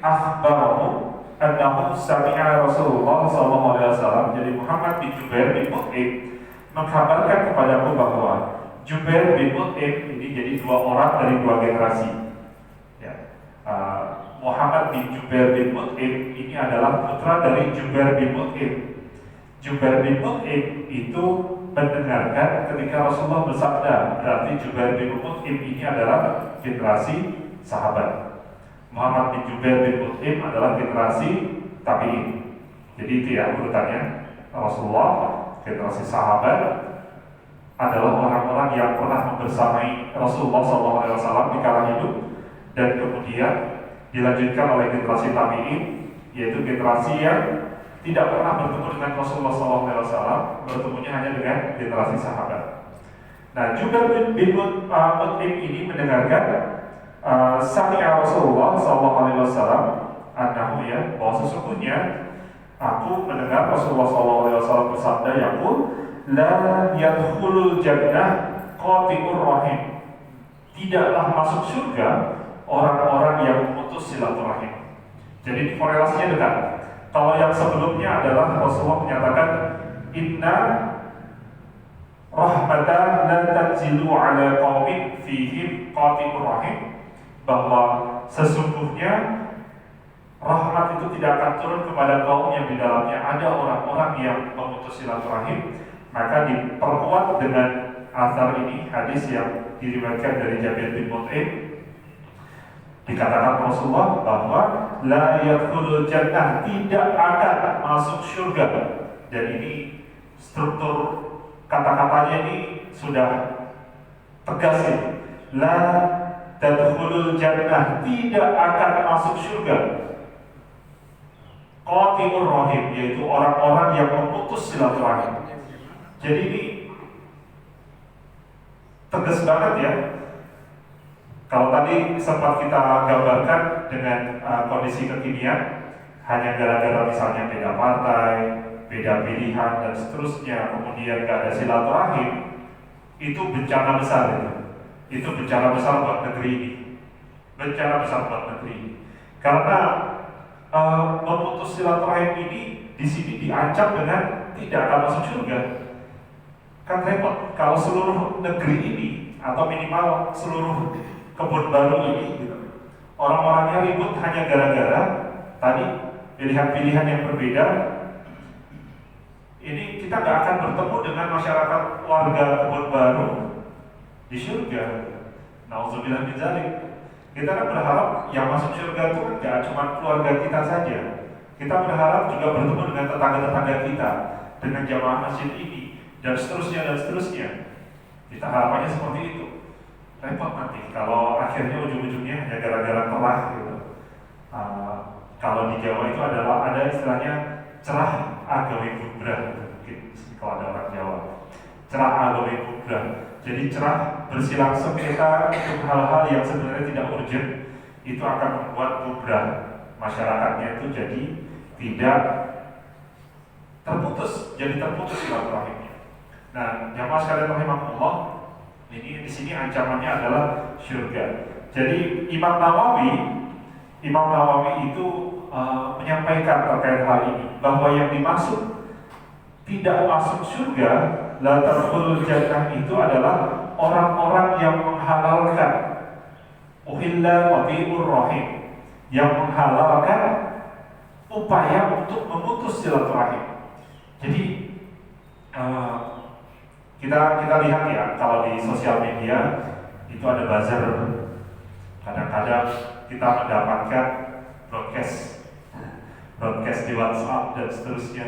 akhbarahu annahu sami'a Rasulullah sallallahu alaihi wasallam. Jadi Muhammad bin Jubair bin Mut'im mengkabarkan kepadaku bahwa Jubair bin Mut'im ini jadi dua orang dari dua generasi. Ya. Muhammad bin Jubair bin Mut'im ini adalah putra dari Jubair bin Mut'im. Jubair bin Mut'im itu mendengarkan ketika Rasulullah bersabda, berarti Jubair bin Mut'im ini adalah generasi sahabat. Muhammad bin Jubair bin Mut'im adalah generasi tabi'in. Jadi itu ya urutannya. Rasulullah, generasi sahabat adalah orang-orang yang pernah membersamai Rasulullah SAW di kala hidup, dan kemudian dilanjutkan oleh generasi tabi'in, yaitu generasi yang tidak pernah bertemu dengan Rasulullah SAW, bertemunya hanya dengan generasi sahabat. Nah, Jubair bin Mut'im ini mendengarkan sami'a Rasulullah SAW annahu, ya, bahwa sesungguhnya aku mendengar Rasulullah SAW bersabda, yaqul la yadkhulul jannah qati'ur rahim, tidaklah masuk surga orang-orang yang memutus silaturahim. Jadi korelasinya dekat. Kalau yang sebelumnya adalah Rasulullah menyatakan inna rahmatan la tanzilu ala qaumin fihim qati'ur rahim, bahwa sesungguhnya rahmat itu tidak akan turun kepada kaum yang di dalamnya ada orang-orang yang memutus silaturahim. Maka diperkuat dengan asar ini, hadis yang diriwayatkan dari Jabir bin Mut'im. Dikatakan Rasulullah bahwa la yadkhulul jannah, tidak akan masuk surga. Dan ini struktur kata-katanya ini sudah tegas ya. La tadkhulul jannah, tidak akan masuk surga qati'ur rahim, yaitu orang-orang yang memutus silaturahim. Jadi ini tegas banget ya. Kalau tadi sempat kita gambarkan dengan kondisi kekinian, hanya gara-gara misalnya beda partai, beda pilihan dan seterusnya, kemudian gak ada silaturahim, itu bencana besar ya. Itu bencana besar buat negeri ini. Bencana besar buat negeri ini. Karena memutus silaturahim ini di sini diancam dengan tidak akan masuk surga. Kan repot kalau seluruh negeri ini atau minimal seluruh kebun baru ini gitu, orang-orangnya ribut hanya gara-gara tadi pilihan-pilihan yang berbeda. Ini kita nggak akan bertemu dengan masyarakat warga kebun baru di surga. Nauzubillah min dzalik. Kita kan berharap yang masuk surga itu kan gak cuma keluarga kita saja. Kita berharap juga bertemu dengan tetangga-tetangga kita, dengan jamaah masjid ini, dan seterusnya dan seterusnya. Kita harapannya seperti itu. Repot nanti kalau akhirnya ujung-ujungnya hanya gara-gara telah gitu. Kalau di Jawa itu adalah ada istilahnya cerah agawe bubrah, mungkin kalau ada orang Jawa. Cerah agawe bubrah. Jadi cerah bersilang sengketa untuk hal-hal yang sebenarnya tidak urgent, itu akan membuat bubrah masyarakatnya itu jadi tidak terputus, silaturahimnya. Nah, jamaah sekalian rahimakumullah, ini di sini ancamannya adalah surga. Jadi Imam Nawawi itu menyampaikan terkait hal ini, bahwa yang dimaksud tidak masuk surga, la tadkhulul jannah, itu adalah orang-orang yang menghalalkan uhilla qati'ur rahim, yang menghalalkan upaya untuk memutus silaturahim. Jadi kita lihat ya, kalau di sosial media itu ada buzzer. Kadang-kadang kita mendapatkan broadcast di WhatsApp dan seterusnya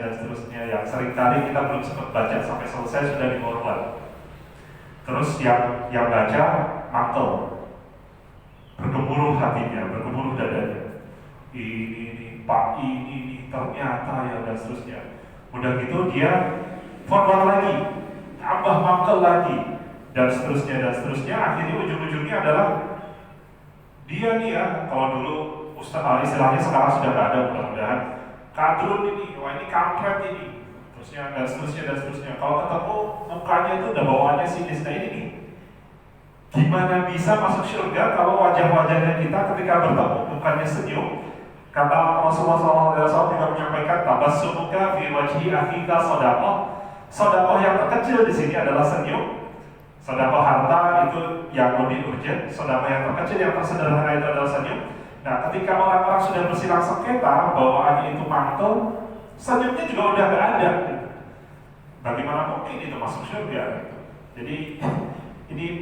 yang seringkali kita belum sempat baca sampai selesai sudah di-forward. Terus yang baca mantel, bergemuruh hatinya, bergemuruh dadanya. Ini Pak, ini ternyata ya, dan seterusnya. Udah gitu dia forward lagi, tambah mantel lagi, dan seterusnya. Akhirnya ujung-ujungnya adalah dia nih ya, kalau dulu istilahnya sekarang sudah gak ada, mudah-mudahan kadrun ini, wah ini kampret ini, dan seterusnya. Kalau ketemu mukanya itu udah bawaannya sinis. Nah ini nih, gimana bisa masuk surga kalau wajah-wajahnya kita ketika bertemu bukannya senyum, Kata Rasulullah SAW juga menyampaikan tabassumuka fi wajhi akhika shadaqah. Shadaqah yang terkecil di sini adalah senyum. Sedekah harta itu yang lebih urgent, sedekah yang terkecil, yang tersederhana itu adalah senyum. Nah, ketika orang-orang sudah bersilang sengketa bawaannya itu mantel, senyumnya juga udah gak ada. Bagaimana mungkin itu masuk surga? Jadi ini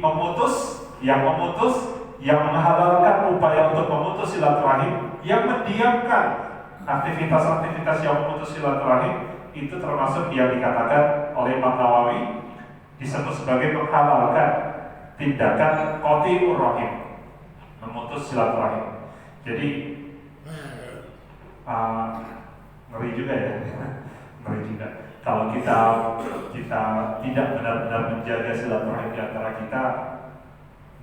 yang menghalalkan upaya untuk memutus silaturahim, yang mendiamkan aktivitas-aktivitas yang memutus silaturahim, itu termasuk yang dikatakan oleh Imam Nawawi disebut sebagai menghalalkan tindakan qati'ur rahim, memutus silaturahim. Jadi ngeri juga ya, ngeri juga. Kalau kita tidak benar-benar menjaga silaturahim di antara kita,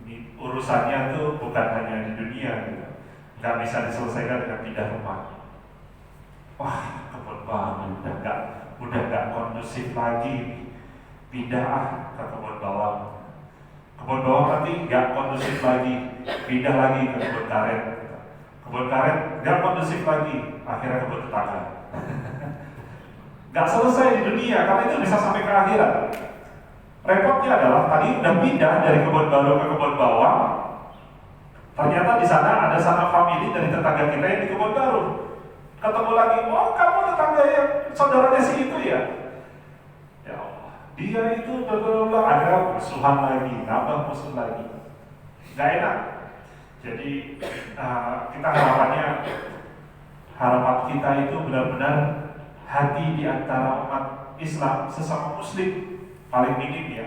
ini urusannya tuh bukan hanya di dunia gitu. Nggak bisa diselesaikan dengan pindah rumah. Wah, kebun bangun udah nggak kondusif lagi. Pindah ke kebun bawang. Kebun bawang nanti nggak kondusif lagi, pindah lagi ke kebun karet. Kebun karet nggak kondusif lagi, akhirnya kebun tetangga. Nggak selesai di dunia, karena itu bisa sampai ke akhirat. Repotnya adalah tadi udah pindah dari kebun baru ke kebun bawang, ternyata di sana ada satu famili dari tetangga kita yang di kebun baru. Ketemu lagi, oh kamu tetangga yang saudaranya si itu ya? Ya Allah, dia itu betul-betul ada musuhan lagi, nambah musuh lagi. Nggak enak. Jadi kita harapan kita itu benar-benar hati di antara umat Islam sesama Muslim, paling minim ya,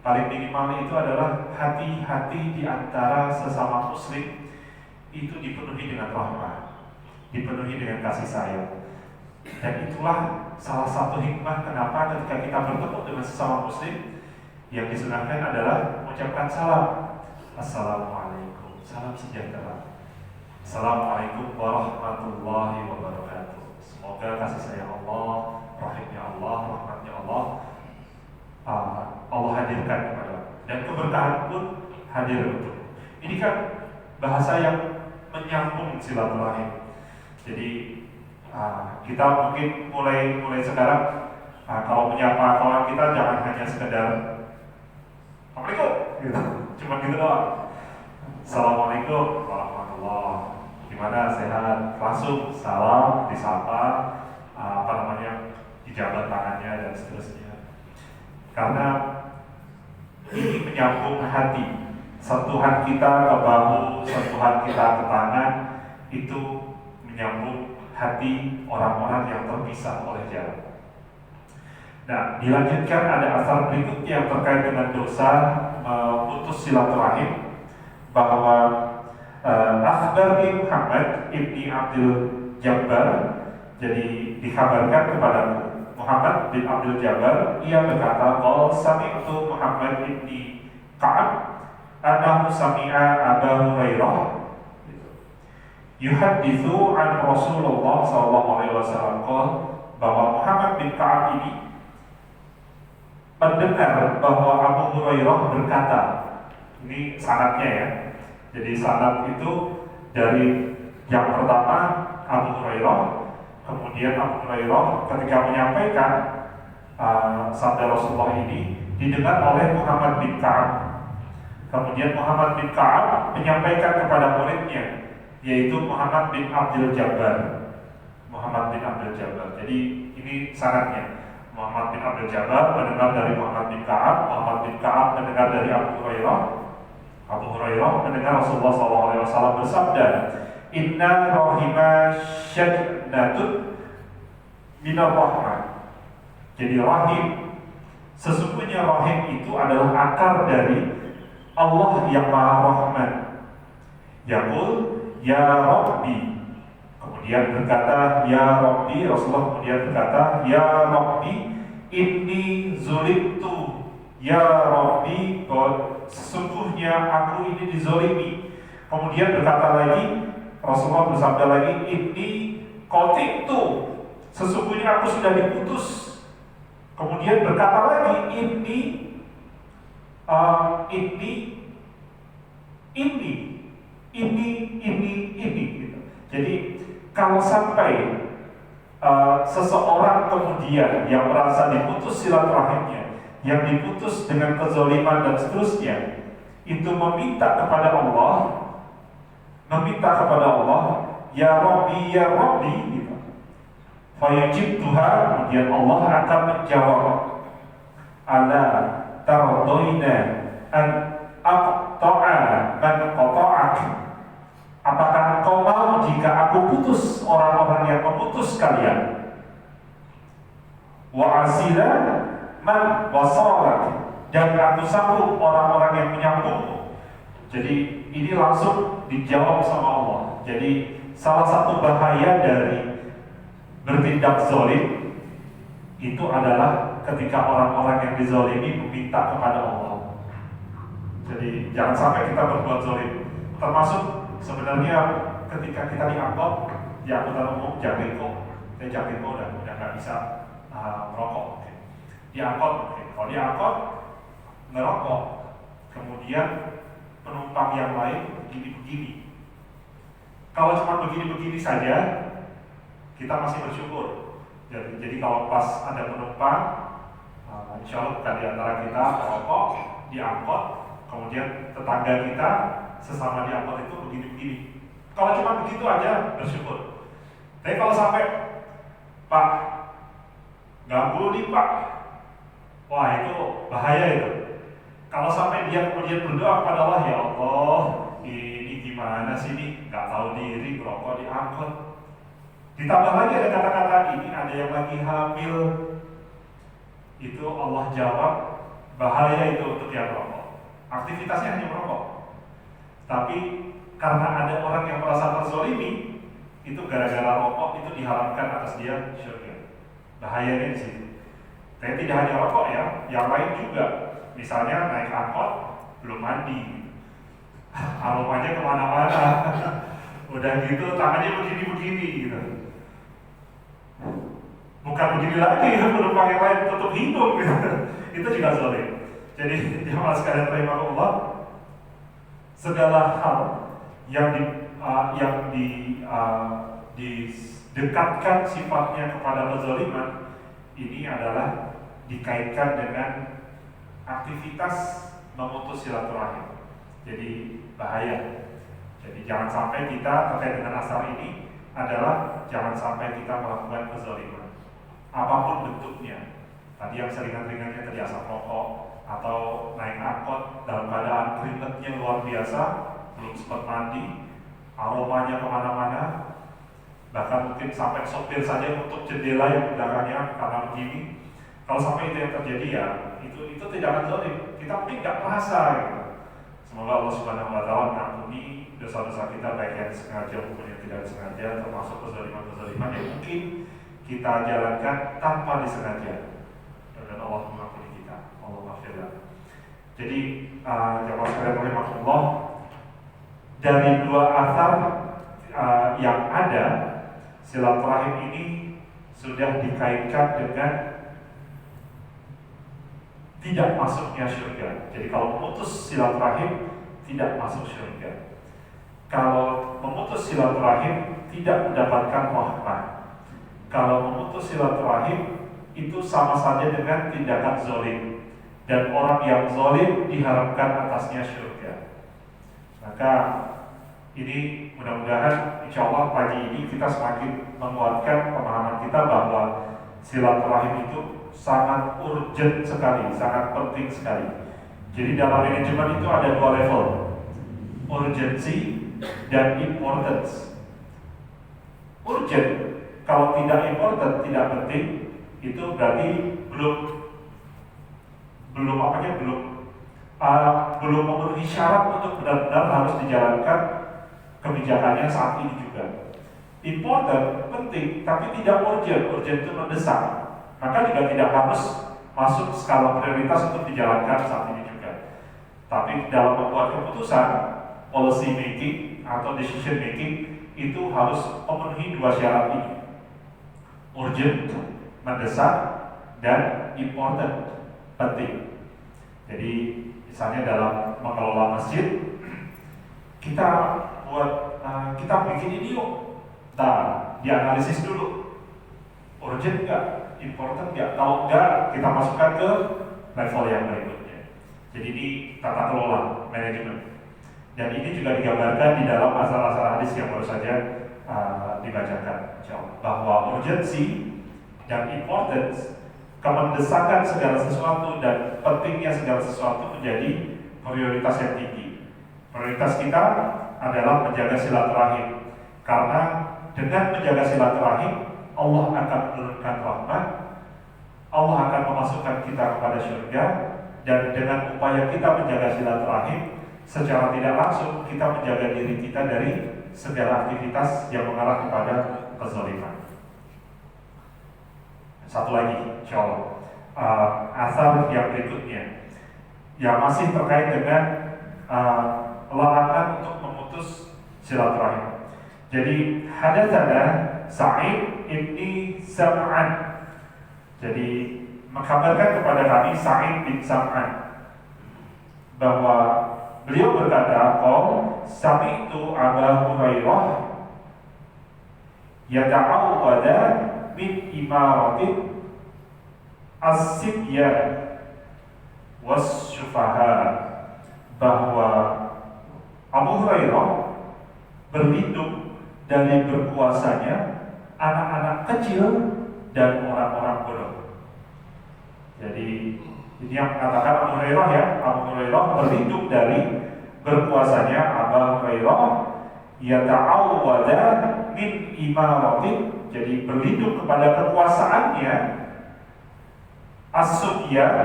paling minimal itu adalah hati-hati di antara sesama Muslim itu dipenuhi dengan rahmat, dipenuhi dengan kasih sayang. Dan itulah salah satu hikmah kenapa ketika kita bertemu dengan sesama Muslim, yang disunahkan adalah mengucapkan salam. Assalamualaikum, salam sejahtera. Assalamualaikum warahmatullahi wabarakatuh. Semoga kasih sayang Allah, rahimnya Allah, rahmatnya Allah, Allah hadirkan kepada, dan keberkahan pun hadir untuk. Ini kan bahasa yang menyambung silaturahim. Jadi kita mungkin mulai sekarang kalau menyapa kawan kita jangan hanya sekedar Assalamualaikum gitu, cuma gitu doang. Assalamualaikum warahmatullah, gimana, sehat, langsung salam, disapa, dijabat tangannya dan seterusnya. Karena ini menyambung hati, sentuhan kita ke bahu, sentuhan kita ke tangan, itu menyambung hati orang-orang yang terpisah oleh jalan. Nah, dilanjutkan ada asal berikutnya yang terkait dengan dosa memutus silaturahim, bahwa akhbarni Muhammad ibni Abdul Jabbar, jadi dikabarkan kepada Muhammad bin Abdul Jabbar, ia berkata, qala sami'tu Muhammad ibni Ka'ab anahu sami'a Abu Hurairah yuhaditsu an Rasulullah sallallahu alaihi wasallam, bahwa Muhammad bin Ka'ab ini mendengar bahwa Abu Hurairah berkata, ini sanadnya ya. Jadi sanad itu dari yang pertama Abu Hurairah, kemudian Abu Hurairah ketika menyampaikan sabda Rasulullah ini didengar oleh Muhammad bin Ka'ab. Kemudian Muhammad bin Ka'ab menyampaikan kepada muridnya, yaitu Muhammad bin Abdul Jabbar. Muhammad bin Abdul Jabbar. Jadi ini sanadnya. Muhammad bin Abdul Jabbar mendengar dari Muhammad bin Ka'ab, Muhammad bin Ka'ab mendengar dari Abu Hurairah, Abu Hurairah mendengar Rasulullah SAW bersabda, Inna rahima syadnatun minar rahmah. Jadi rahim, sesungguhnya rahim itu adalah akar dari Allah yang Maha Rahman. Yaqul ya Rabbi, kemudian berkata ya Rabbi, Rasulullah kemudian berkata ya Rabbi inni zulimtu, ya Rabbi, sesungguhnya aku ini dizolimi. Kemudian berkata lagi, Rasulullah bersabda lagi, inni qati'tu, sesungguhnya aku sudah diputus. Kemudian berkata lagi, inni gitu. Jadi kalau sampai seseorang kemudian yang merasa diputus silaturahimnya, yang diputus dengan kezaliman dan seterusnya, itu meminta kepada Allah, ya Rabbi, gitu. Fayajib Tuhan, kemudian Allah akan menjawab, ala tardoina an aqta'a man qata'ak. Apakah engkau mau jika aku putus orang-orang yang memutus kalian? Wa asila man wasalak, dan aku sambung orang-orang yang menyambungmu. Jadi ini langsung dijawab sama Allah. Jadi salah satu bahaya dari bertindak zalim itu adalah ketika orang-orang yang dizalimi meminta kepada Allah. Jadi jangan sampai kita berbuat zalim. Termasuk sebenarnya ketika kita di angkutan umum Jaklingko udah nggak bisa merokok. Kalau di angkot ngerokok, kemudian penumpang yang lain begini-begini. Kalau cuma begini-begini saja, kita masih bersyukur. Jadi kalau pas ada penumpang, insya Allah bukan di antara kita merokok di angkot, kemudian tetangga kita sesama di angkot itu begini-begini. Kalau cuma begitu aja bersyukur. Tapi kalau sampai, Pak, ganggu nih Pak, wah itu bahaya itu. Kalau sampai dia kemudian berdoa kepada Allah, ya Allah, ini gimana sih nih, nggak tahu diri merokok di angkot. Ditambah lagi ada kata-kata ini, ada yang lagi hamil, itu Allah jawab, bahaya itu untuk yang merokok. Aktivitasnya hanya merokok. Tapi karena ada orang yang merasa terzolimi, itu gara-gara rokok itu diharamkan atas dia syurga. Bahayanya di situ. Tapi tidak hanya rokok ya, yang lain juga. Misalnya naik angkot belum mandi, aromanya kemana-mana. Udah gitu tangannya begini-begini gitu. Bukan begini lagi, penumpang yang lain tutup hidung gitu. Itu juga zalim. Jadi jemaah sekalian rahimahullah, segala hal yang didekatkan sifatnya kepada kezaliman ini adalah dikaitkan dengan aktivitas memutus silaturahim. Jadi bahaya. Jadi jangan sampai kita terkait dengan asar ini adalah jangan sampai kita melakukan kezaliman apapun bentuknya. Tadi yang seringan-ringannya tadi asap rokok atau naik angkot dalam keadaan keringetnya luar biasa, belum sempat mandi, aromanya kemana-mana, bahkan mungkin sampai sopir saja untuk jendela yang belakangnya karena begini. Kalau sampai itu yang terjadi ya itu tidak akan zalim. Kita mungkin nggak merasa gitu. Semoga Allah Subhanahu Wa Taala mengampuni dosa-dosa kita, baik yang disengaja maupun yang tidak disengaja, termasuk kezaliman-kezaliman yang mungkin kita jalankan tanpa disengaja. Dan Allah mengampuni kita. Allah maafkan. Jadi jemaah sekalian rahimahullah, dari dua asar yang ada, silaturahim ini sudah dikaitkan dengan tidak masuknya surga. Jadi kalau memutus silaturahim tidak masuk surga. Kalau memutus silaturahim tidak mendapatkan rahmat. Kalau memutus silaturahim itu sama saja dengan tindakan zalim, dan orang yang zalim diharapkan atasnya surga. Maka ini mudah-mudahan insya Allah pagi ini kita semakin menguatkan pemahaman kita bahwa silaturahim itu sangat urgent sekali, sangat penting sekali. Jadi dalam manajemen itu ada dua level, urgency dan importance. Urgent, kalau tidak important, tidak penting, itu berarti belum memenuhi syarat untuk benar-benar harus dijalankan kebijakannya saat ini juga. Important, penting, tapi tidak urgent. Urgent itu mendesak, maka juga tidak harus masuk skala prioritas untuk dijalankan saat ini juga. Tapi dalam membuat keputusan, policy making atau decision making itu harus memenuhi dua syarat ini: urgent, mendesak, dan important, penting. Jadi misalnya dalam mengelola masjid, kita bikin ini yuk, Nah, dianalisis dulu, urgent nggak, important nggak. Kalau nggak, kita masukkan ke level yang berikutnya. Jadi ini tata kelola manajemen. Dan ini juga digambarkan di dalam asal-asal hadis yang baru saja dibacakan, bahwa urgency dan importance, kemendesakan segala sesuatu dan pentingnya segala sesuatu menjadi prioritas yang tinggi. Prioritas kita adalah menjaga silaturahim, karena dengan menjaga silaturahim, Allah akan menurunkan rahmat, Allah akan memasukkan kita kepada surga, dan dengan upaya kita menjaga silaturahim, secara tidak langsung kita menjaga diri kita dari segala aktivitas yang mengarah kepada kezaliman. Satu lagi, insyaallah, asal yang berikutnya yang masih terkait dengan larangan untuk memutus silaturahim. Jadi hadatsana Sa'id ibni Sam'an. Jadi mengkabarkan kepada kami Sa'id bin Sam'an bahwa beliau berkata, sami'tu Aba Hurairah yata'awwada min imaratin as-sibyan was-syufaha, bahwa Abu Hurairah berlindung dari berkuasanya anak-anak kecil dan orang-orang bodoh. Jadi ini yang mengatakan Abu Hurairah, ya, Abu Hurairah berlindung dari berkuasanya Abu Hurairah yata'awwada min imaratin, jadi berlindung kepada kekuasaannya as-subyan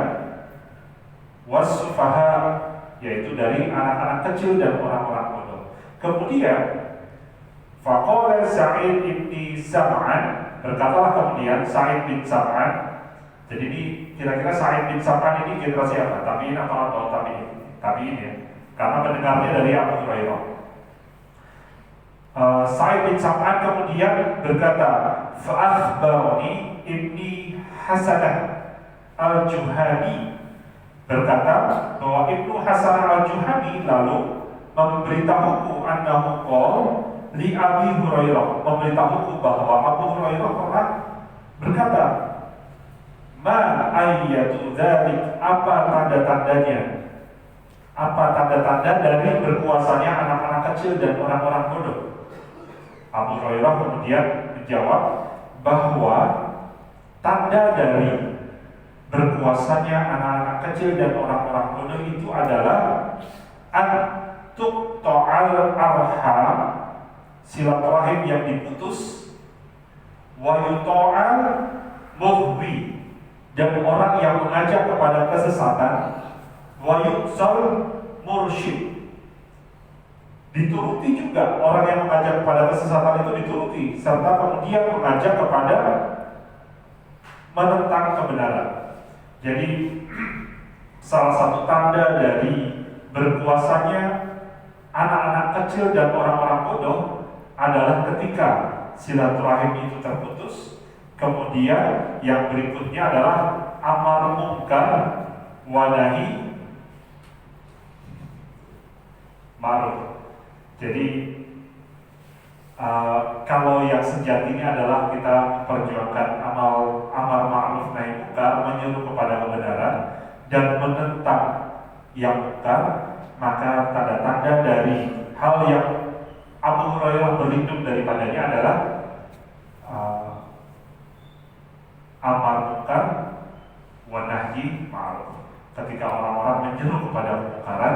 was-sufaha, yaitu dari anak-anak kecil dan orang-orang bodoh. Kemudian faqala Sa'id bin Sam'an, berkatalah kemudian Sa'id bin Sam'an. Jadi ini kira-kira Sa'id bin Sam'an ini generasi apa? Tabi'in atau tabi'in? Tabi'in, ya, karena mendengarnya dari Abu Hurairah. Sa'id bin Sam'an kemudian berkata, fa'akhbarani Ibni Hasanah al-Juhani, berkata bahwa Ibnu Hasan al-Juhani lalu memberitahuku annahu qol li Abi Hurairah, memberitahuku bahwa Abu Hurairah pernah berkata, ma ayyatu dzalik, apa tanda-tandanya, apa tanda-tanda dari berkuasanya anak-anak kecil dan orang-orang bodoh. Abu Hurairah kemudian menjawab bahwa tanda dari berkuasanya anak-anak kecil dan orang-orang bodoh itu adalah an-tuqta'al arham, silaturahim yang diputus, wa yuta'al mughwi, dan orang yang mengajak kepada kesesatan, wa yu'sal mursyid, dituruti juga orang yang mengajak kepada kesesatan itu dituruti, serta kemudian mengajak kepada menentang kebenaran. Jadi salah satu tanda dari berkuasanya anak-anak kecil dan orang-orang bodoh adalah ketika silaturahim itu terputus, kemudian yang berikutnya adalah amar munkar wa nahi ma'ruf. Jadi kalau yang sejatinya adalah kita perjuangkan amar ma'ruf nahi munkar, menyeru kepada kebenaran dan menentang yang munkar, maka tanda-tanda dari hal yang Abu Hurairah berlindung daripadanya adalah amar munkar wa nahi ma'ruf, ketika orang-orang menyeru kepada kemungkaran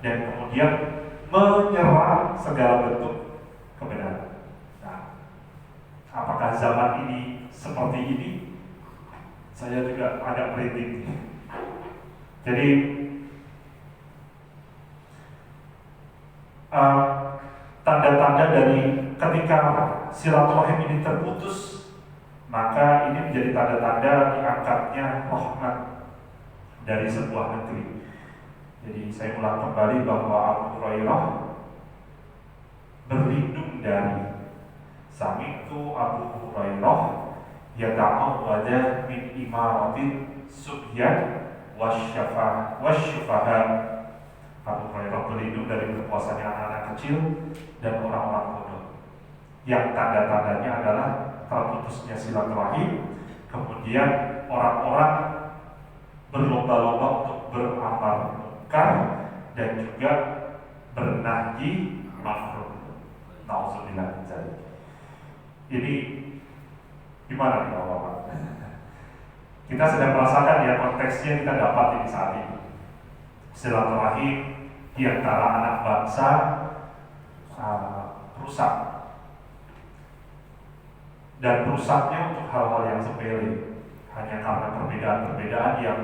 dan kemudian menyerang segala bentuk kebenaran. Nah, apakah zaman ini seperti ini? Saya juga agak merinding. Jadi tanda-tanda dari ketika silaturahim ini terputus, maka ini menjadi tanda-tanda diangkatnya rahmat dari sebuah negeri. Jadi saya ulang kembali bahwa Abu Hurairah berlindung dari sami'tu Abu Hurairah yata'awwada min imaratin subyan wasyufaha. Abu Hurairah berlindung dari berkuasanya anak-anak kecil dan orang-orang bodoh. yang tanda-tandanya adalah terputusnya silaturahim, kemudian orang-orang berlomba-lomba untuk beramal munkar dan juga bernahi ma'ruf. Nauzubillah min dzalik. Ini gimana nih Bapak? Kita sedang merasakan ya konteksnya kita dapat ini saat ini. Silaturahim di antara anak bangsa rusak, dan rusaknya untuk hal-hal yang sepele, hanya karena perbedaan-perbedaan yang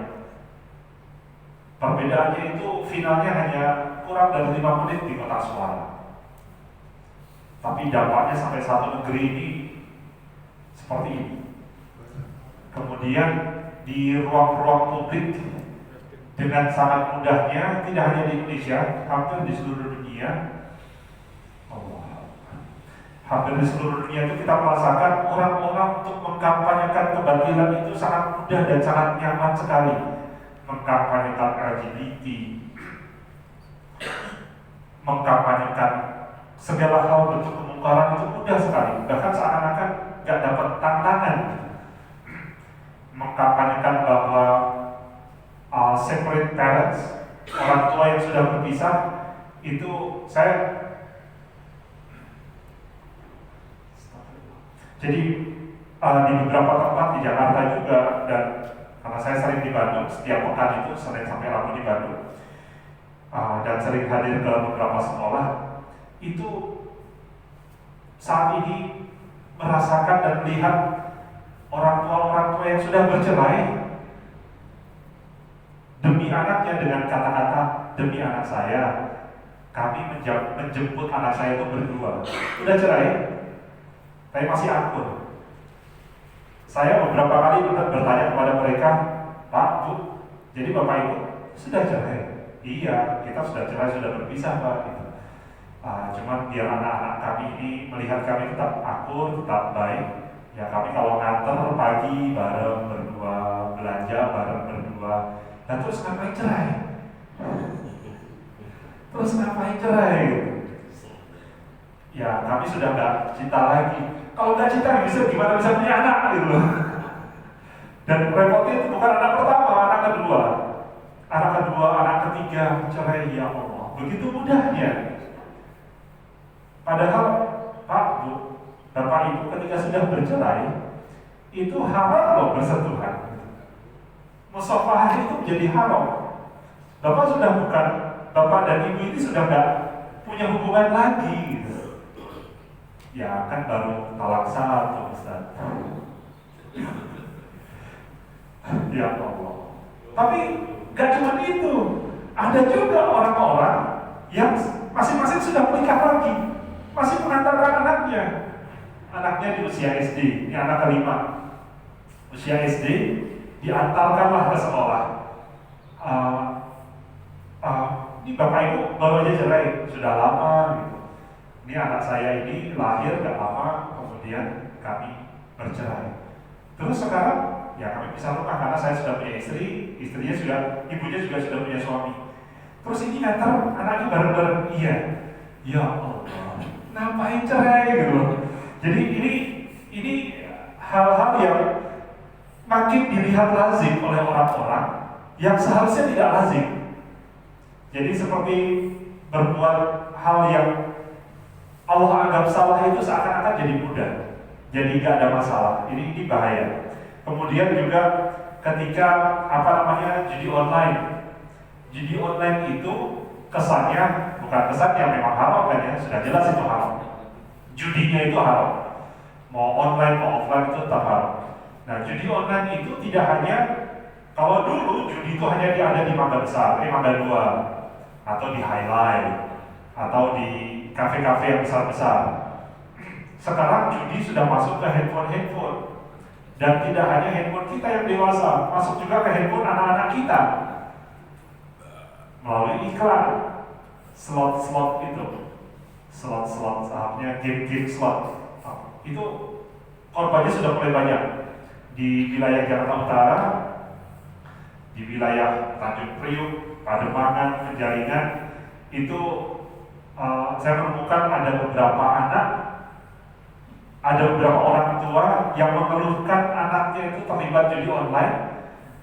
perbedaannya itu finalnya hanya kurang dari 5 menit di kotak suara, tapi dampaknya sampai satu negeri ini seperti ini. Kemudian di ruang-ruang publik dengan sangat mudahnya, tidak hanya di Indonesia, hampir di seluruh dunia, hampir di seluruh dunia itu kita merasakan orang-orang untuk mengkampanyekan kebajikan itu sangat mudah dan sangat nyaman sekali. Mengkampanyekan LGBT, mengkampanyekan segala hal bentuk kemungkaran itu mudah sekali, bahkan seakan-akan gak dapat tantangan. Mengkampanyekan bahwa separate parents, orang tua yang sudah berpisah, itu jadi di beberapa tempat di Jakarta juga, dan karena saya sering di Bandung, setiap pekan itu Senin sampai Rabu di Bandung, dan sering hadir ke beberapa sekolah, itu saat ini merasakan dan melihat orang tua yang sudah bercerai demi anaknya dengan kata-kata, demi anak saya, kami menjemput anak saya itu berdua. Udah cerai, tapi masih akur. Saya beberapa kali bertanya kepada mereka, Pak, Bu, jadi Bapak Ibu sudah cerai? Iya, kita sudah cerai, sudah berpisah Pak. Gitu. Cuman biar anak-anak kami ini melihat kami tetap akur, tetap baik, ya kami kalau nganter pagi bareng berdua, belanja bareng berdua. Dan terus ngapain cerai? Terus ngapain cerai? Ya kami sudah nggak cinta lagi. Kalau nggak cinta gimana bisa punya anak gitu loh. Dan repotnya itu bukan anak pertama, anak kedua, anak ketiga cerai, ya Allah. Begitu mudahnya. Padahal Pak, Bu, Bapak Ibu ketika sudah bercerai itu haram loh bersentuhan. Musafaah itu menjadi haram. Bapak sudah bukan, Bapak dan Ibu ini sudah nggak punya hubungan lagi gitu. Ya kan baru talak satu Ustaz. Ya Allah. Tapi gak cuma itu, ada juga orang-orang yang masing-masing sudah menikah lagi, masih mengantarkan anaknya di usia SD, ini anak kelima, usia SD, diantarkanlah ke sekolah. Ini Bapak Ibu baru aja cerai, sudah lama gitu. Ini anak saya ini lahir gak lama, kemudian kami bercerai. Terus sekarang ya kami bisa rumah karena saya sudah punya istri, istrinya sudah, ibunya juga sudah punya suami. Terus ini ngantar anaknya bareng-bareng, iya. Ya Allah, ngapain cerai gitu. Jadi ini hal-hal yang makin dilihat lazim oleh orang-orang yang seharusnya tidak lazim. Jadi seperti berbuat hal yang Allah anggap salah itu seakan-akan jadi mudah, jadi gak ada masalah. Ini bahaya. Kemudian juga ketika judi online. Judi online itu kesannya bukan kesannya memang haram kan ya, sudah jelas itu haram. Judinya itu haram. Mau online mau offline itu tetap haram. Nah, judi online itu tidak hanya, kalau dulu judi itu hanya ada di Mangga Besar, Mangga 2, atau di Highlight, atau di kafe-kafe yang besar-besar. Sekarang judi sudah masuk ke handphone. Dan tidak hanya handphone kita yang dewasa, masuk juga ke handphone anak-anak kita. Melalui iklan, slot-slot itu. Slot-slot sahamnya, game-game slot. Itu korbannya sudah mulai banyak. Di wilayah Jakarta Utara, di wilayah Tanjung Priuk, Pademangan, Penjaringan, itu saya menemukan ada beberapa anak Ada beberapa orang tua yang mengeluhkan anaknya itu terlibat judi online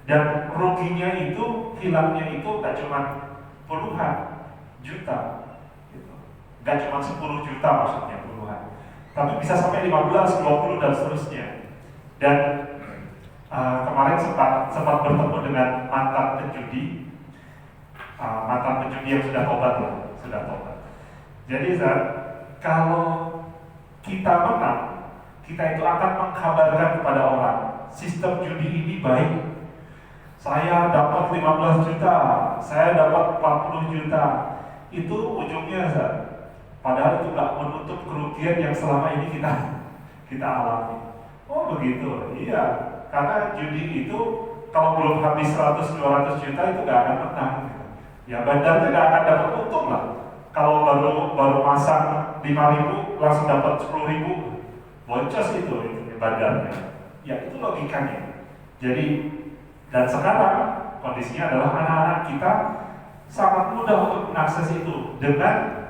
dan ruginya itu, hilangnya itu gak cuma puluhan juta, gitu. Gak cuma 10 juta maksudnya puluhan, tapi bisa sampai 15, 20 dan seterusnya. Dan kemarin sempat bertemu dengan mantan penjudi yang sudah tobat lah, sudah tobat. Jadi kalau kita menang, kita itu akan mengkabarkan kepada orang, sistem judi ini baik. Saya dapat 15 juta, saya dapat 40 juta. Itu ujungnya, padahal itu nggak menutup kerugian yang selama ini kita alami. Oh begitu, iya. Karena judi itu kalau belum habis 100-200 juta itu nggak akan menang. Ya bandarnya nggak akan dapat untung lah. Kalau baru masang 5.000 langsung dapat 10.000, boncos itu bandarnya. Ya itu logikanya. Jadi dan sekarang kondisinya adalah anak-anak kita sangat mudah untuk mengakses itu dengan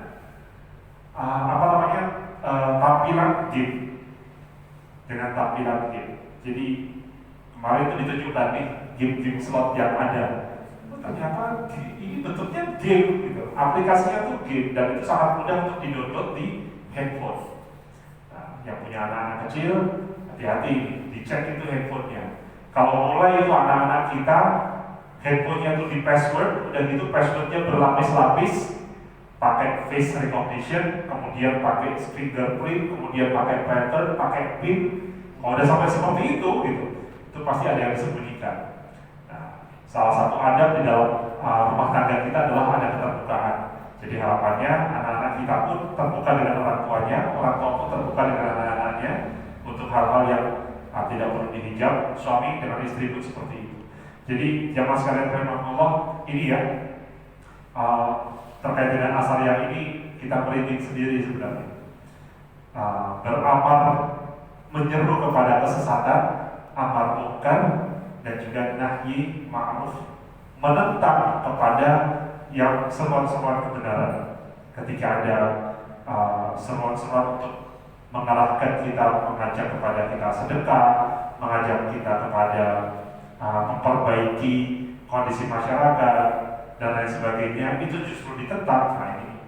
tampilan game, dengan tampilan game. Jadi kemarin itu ditunjukkan nih game-game slot yang ada. Ternyata ini bentuknya game gitu. Aplikasinya tuh game dan itu sangat mudah untuk di-download di handphone. Nah, yang punya anak-anak kecil, hati-hati dicek itu handphonenya. Kalau mulai itu anak-anak kita handphonenya tuh di password, udah gitu passwordnya berlapis-lapis, pakai face recognition, kemudian pakai fingerprint, kemudian pakai pattern, pakai pin. Kalau udah sampai seperti itu gitu, itu pasti ada yang disembunyikan. Salah satu adab di dalam rumah tangga kita adalah ada keterbukaan. Jadi harapannya anak-anak kita pun terbuka dengan orang tuanya, orang tua pun terbuka dengan anak-anaknya untuk hal-hal yang tidak perlu dihijab, suami dengan istri pun seperti itu. Jadi jamaah sekalian rahimahullah, ini ya terkait dengan asar yang ini kita merinding sendiri sebenarnya. Beramar menyeru kepada kesesatan, amar munkar, dan juga nahyi ma'ruf, menentang kepada yang seruan-seruan kebenaran. Ketika ada seruan-seruan untuk mengarahkan kita, mengajak kepada kita sedekah, mengajak kita kepada memperbaiki kondisi masyarakat dan lain sebagainya, itu justru ditentang. Nah ini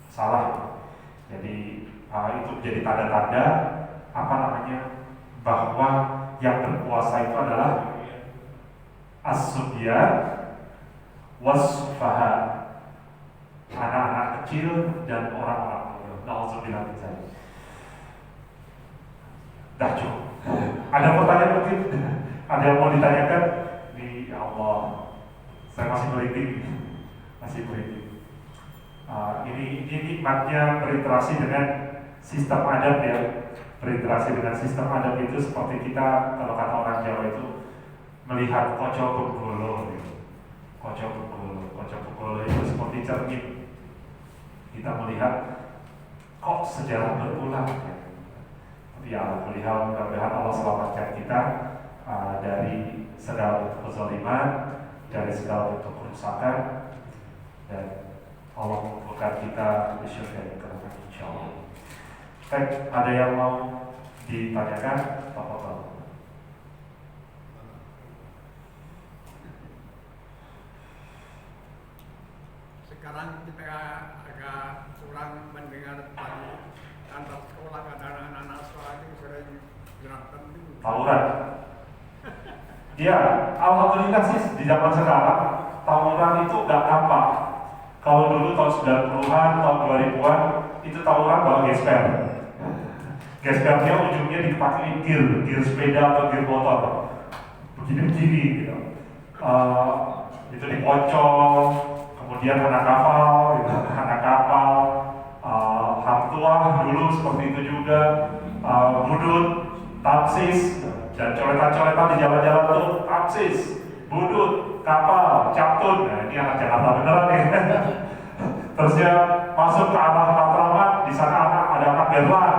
salah. Jadi itu menjadi tanda-tanda bahwa yang berkuasa itu adalah as-subyan was-sufaha, anak-anak kecil dan orang-orang muda. Nauzubillah min dzalik. Dah cukup. Ada pertanyaan mungkin? Ada yang mau ditanyakan? Nih ya Allah, saya masih merinding. Ini nikmatnya berinteraksi dengan sistem adab ya. Berinteraksi dengan sistem adab itu seperti kita, kalau kata orang Jawa itu, melihat kocok begolo gitu. Kocok begolo itu seperti cermin. Kita melihat kok sejarah berulang ya. Ya melihat mudah-mudahan Allah selamatkan kita dari segala bentuk kezaliman, dari segala bentuk kerusakan, dan Allah mengumpulkan kita di surga yang kelak insyaallah. Baik, ada yang mau ditanyakan? Tafadhol. Sekarang kita agak kurang mendengar dari antar sekolah, kadang anak-anak sekolah itu sering gerakan itu Tawuran. Ya, alhamdulillah sih di zaman sekarang tawuran itu gak gampang. Kalau dulu tahun 90-an, tahun 2000-an itu tawuran bawa gesper. Gespernya ujungnya dipakai gear sepeda atau gear motor. Begini-begini gitu. Itu dipocong, kemudian anak kapal, hang tuah dulu seperti itu juga, budut, taksis, dan coretan-coretan di jalan-jalan tuh, taksis, budut, kapal, captun. Nah ini anak Jakarta beneran nih. Terus dia masuk ke arah Matraman, di sana ada anak berlan,